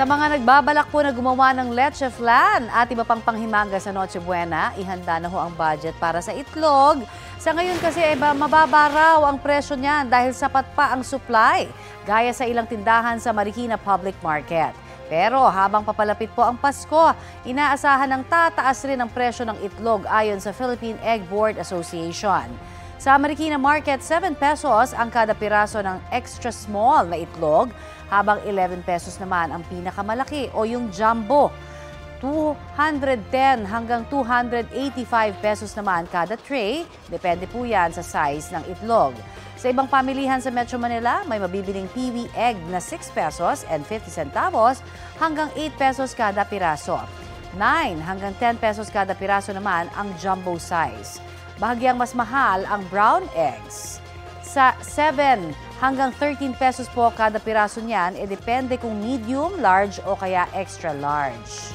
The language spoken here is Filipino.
Sa mga nagbabalak po na gumawa ng leche flan at iba pang panghimanga sa Noche Buena, ihanda na ho ang budget para sa itlog. Sa ngayon kasi mababa raw ang presyo niyan dahil sapat pa ang supply, gaya sa ilang tindahan sa Marikina Public Market. Pero habang papalapit po ang Pasko, inaasahan ng tataas rin ang presyo ng itlog ayon sa Philippine Egg Board Association. Sa Marikina Market, 7 pesos ang kada piraso ng extra small na itlog, habang 11 pesos naman ang pinakamalaki o yung jumbo. 210 hanggang 285 pesos naman kada tray, depende po yan sa size ng itlog. Sa ibang pamilihan sa Metro Manila, may mabibiling Peewee egg na 6 pesos and 50 centavos hanggang 8 pesos kada piraso. 9 hanggang 10 pesos kada piraso naman ang jumbo size. Bahagyang mas mahal ang brown eggs. Sa 7 hanggang 13 pesos po kada piraso niyan, depende kung medium, large o kaya extra large.